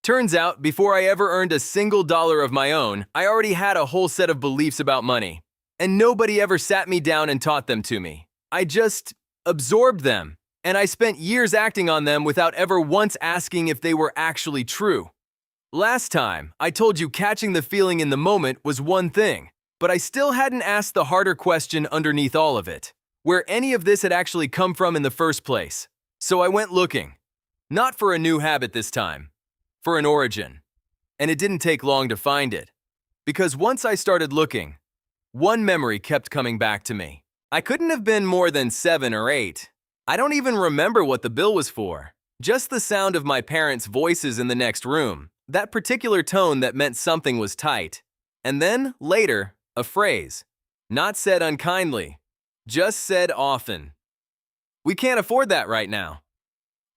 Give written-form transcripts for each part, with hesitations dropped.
Turns out, before I ever earned a single dollar of my own, I already had a whole set of beliefs about money. And nobody ever sat me down and taught them to me. I just absorbed them, and I spent years acting on them without ever once asking if they were actually true. Last time, I told you catching the feeling in the moment was one thing, but I still hadn't asked the harder question underneath all of it, where any of this had actually come from in the first place. So I went looking. Not for a new habit this time, for an origin. And it didn't take long to find it. Because once I started looking, one memory kept coming back to me. I couldn't have been more than 7 or 8. I don't even remember what the bill was for. Just the sound of my parents' voices in the next room. That particular tone that meant something was tight. And then, later, a phrase. Not said unkindly. Just said often. We can't afford that right now.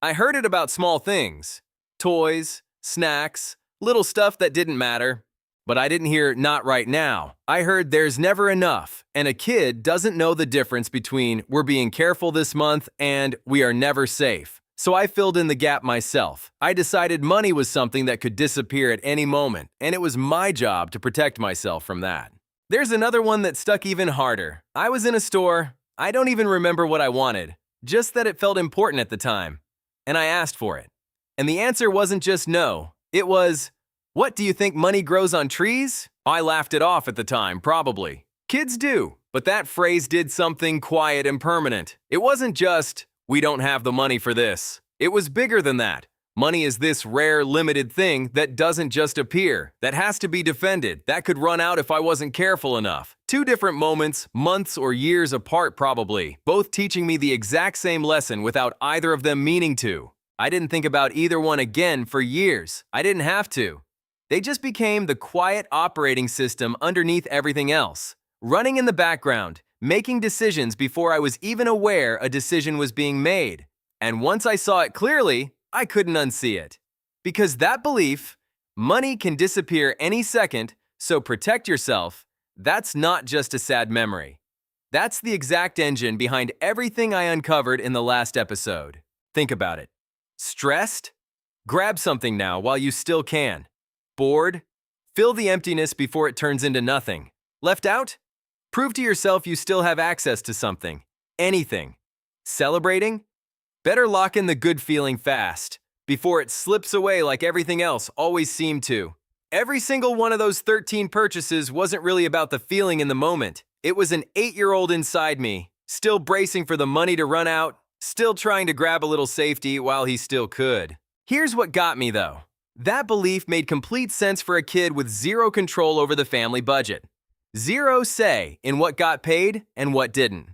I heard it about small things. Toys, snacks, little stuff that didn't matter. But I didn't hear not right now. I heard there's never enough, and a kid doesn't know the difference between we're being careful this month and we are never safe. So I filled in the gap myself. I decided money was something that could disappear at any moment, and it was my job to protect myself from that. There's another one that stuck even harder. I was in a store. I don't even remember what I wanted, just that it felt important at the time. And I asked for it. And the answer wasn't just no. It was, "What, do you think money grows on trees?" I laughed it off at the time, probably. Kids do. But that phrase did something quiet and permanent. It wasn't just, "We don't have the money for this." It was bigger than that. Money is this rare, limited thing that doesn't just appear, that has to be defended, that could run out if I wasn't careful enough. 2 different moments, months or years apart probably, both teaching me the exact same lesson without either of them meaning to. I didn't think about either one again for years. I didn't have to. They just became the quiet operating system underneath everything else, running in the background, making decisions before I was even aware a decision was being made. And once I saw it clearly, I couldn't unsee it. Because that belief, money can disappear any second, so protect yourself, that's not just a sad memory. That's the exact engine behind everything I uncovered in the last episode. Think about it. Stressed? Grab something now while you still can. Bored? Fill the emptiness before it turns into nothing. Left out? Prove to yourself you still have access to something. Anything. Celebrating? Better lock in the good feeling fast, before it slips away like everything else always seemed to. Every single one of those 13 purchases wasn't really about the feeling in the moment. It was an 8-year-old inside me, still bracing for the money to run out, still trying to grab a little safety while he still could. Here's what got me though. That belief made complete sense for a kid with zero control over the family budget. Zero say in what got paid and what didn't.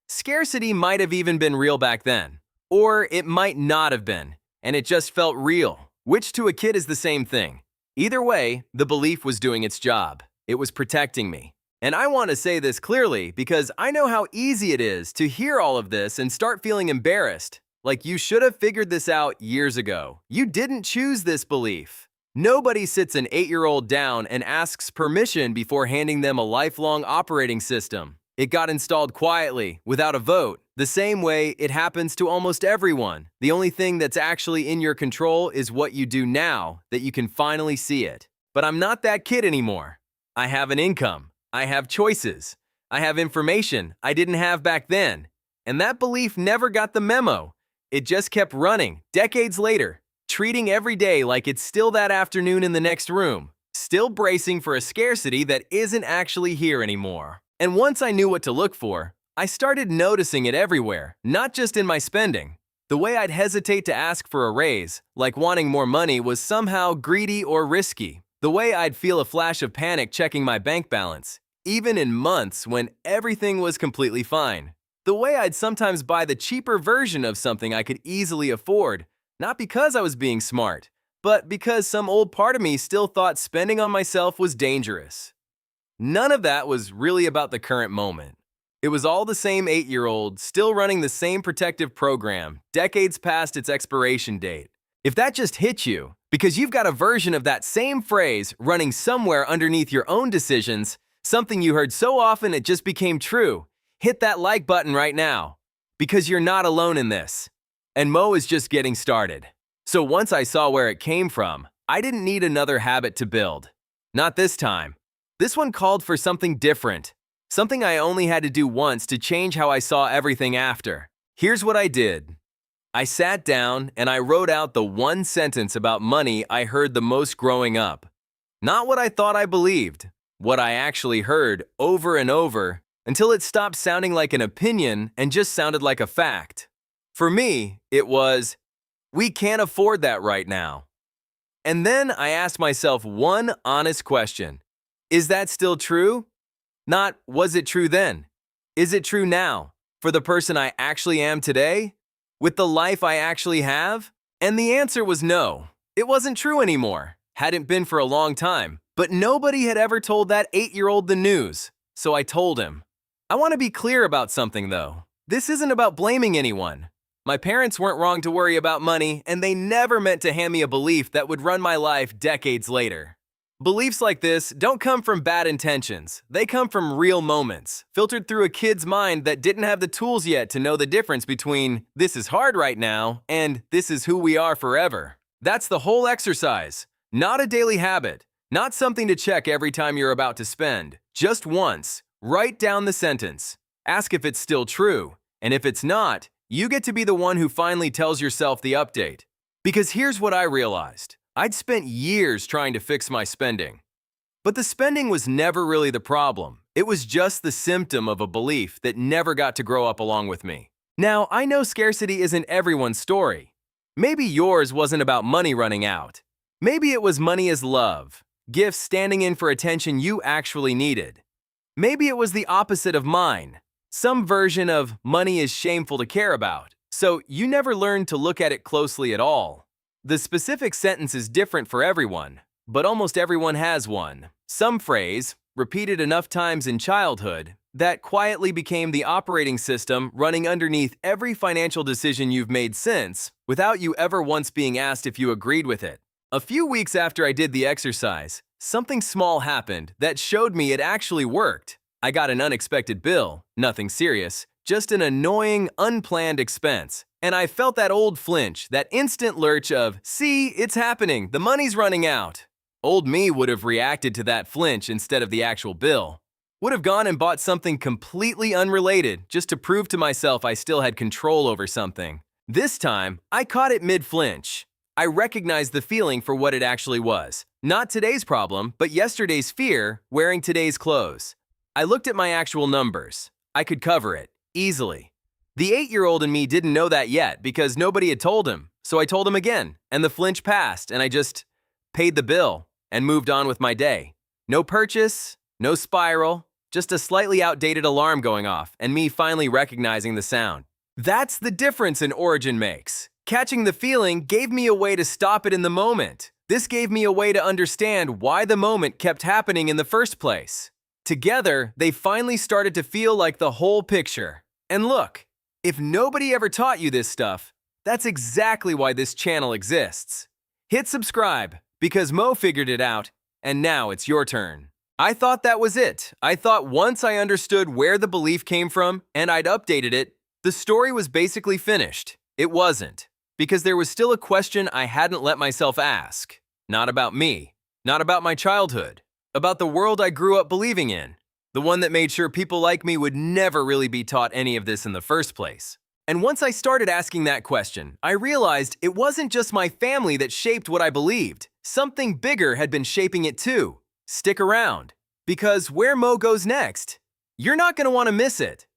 Scarcity might have even been real back then. Or it might not have been, and it just felt real, which to a kid is the same thing. Either way, the belief was doing its job. It was protecting me. And I want to say this clearly because I know how easy it is to hear all of this and start feeling embarrassed, like you should have figured this out years ago. You didn't choose this belief. Nobody sits an 8-year-old down and asks permission before handing them a lifelong operating system. It got installed quietly, without a vote, the same way it happens to almost everyone. The only thing that's actually in your control is what you do now that you can finally see it. But I'm not that kid anymore. I have an income. I have choices. I have information I didn't have back then. And that belief never got the memo. It just kept running, decades later, treating every day like it's still that afternoon in the next room, still bracing for a scarcity that isn't actually here anymore. And once I knew what to look for, I started noticing it everywhere, not just in my spending. The way I'd hesitate to ask for a raise, like wanting more money, was somehow greedy or risky. The way I'd feel a flash of panic checking my bank balance, even in months when everything was completely fine. The way I'd sometimes buy the cheaper version of something I could easily afford, not because I was being smart, but because some old part of me still thought spending on myself was dangerous. None of that was really about the current moment. It was all the same 8-year-old, still running the same protective program, decades past its expiration date. If that just hit you, because you've got a version of that same phrase running somewhere underneath your own decisions, something you heard so often it just became true, hit that like button right now. Because you're not alone in this. And Mo is just getting started. So once I saw where it came from, I didn't need another habit to build. Not this time. This one called for something different. Something I only had to do once to change how I saw everything after. Here's what I did. I sat down and I wrote out the one sentence about money I heard the most growing up. Not what I thought I believed, what I actually heard over and over until it stopped sounding like an opinion and just sounded like a fact. For me, it was, we can't afford that right now. And then I asked myself one honest question. Is that still true? Not, was it true then? Is it true now? For the person I actually am today? With the life I actually have? And the answer was no. It wasn't true anymore. Hadn't been for a long time. But nobody had ever told that 8-year-old the news. So I told him. I want to be clear about something though. This isn't about blaming anyone. My parents weren't wrong to worry about money, and they never meant to hand me a belief that would run my life decades later. Beliefs like this don't come from bad intentions. They come from real moments, filtered through a kid's mind that didn't have the tools yet to know the difference between this is hard right now and this is who we are forever. That's the whole exercise. Not a daily habit, not something to check every time you're about to spend. Just once, write down the sentence. Ask if it's still true, and if it's not, you get to be the one who finally tells yourself the update. Because here's what I realized. I'd spent years trying to fix my spending. But the spending was never really the problem. It was just the symptom of a belief that never got to grow up along with me. Now, I know scarcity isn't everyone's story. Maybe yours wasn't about money running out. Maybe it was money as love, gifts standing in for attention you actually needed. Maybe it was the opposite of mine. Some version of money is shameful to care about, so you never learned to look at it closely at all. The specific sentence is different for everyone, but almost everyone has one. Some phrase, repeated enough times in childhood, that quietly became the operating system running underneath every financial decision you've made since, without you ever once being asked if you agreed with it. A few weeks after I did the exercise, something small happened that showed me it actually worked. I got an unexpected bill, nothing serious, just an annoying, unplanned expense. And I felt that old flinch, that instant lurch of, see, it's happening, the money's running out. Old me would have reacted to that flinch instead of the actual bill. Would have gone and bought something completely unrelated just to prove to myself I still had control over something. This time, I caught it mid-flinch. I recognized the feeling for what it actually was. Not today's problem, but yesterday's fear wearing today's clothes. I looked at my actual numbers. I could cover it, easily. The 8-year-old in me didn't know that yet because nobody had told him, so I told him again, and the flinch passed, and I just paid the bill and moved on with my day. No purchase, no spiral, just a slightly outdated alarm going off, and me finally recognizing the sound. That's the difference an origin makes. Catching the feeling gave me a way to stop it in the moment. This gave me a way to understand why the moment kept happening in the first place. Together, they finally started to feel like the whole picture. And look, if nobody ever taught you this stuff, that's exactly why this channel exists. Hit subscribe, because Mo figured it out, and now it's your turn. I thought that was it. I thought once I understood where the belief came from and I'd updated it, the story was basically finished. It wasn't, because there was still a question I hadn't let myself ask. Not about me, not about my childhood, about the world I grew up believing in, the one that made sure people like me would never really be taught any of this in the first place. And once I started asking that question, I realized it wasn't just my family that shaped what I believed. Something bigger had been shaping it too. Stick around, because where Mo goes next, you're not going to want to miss it.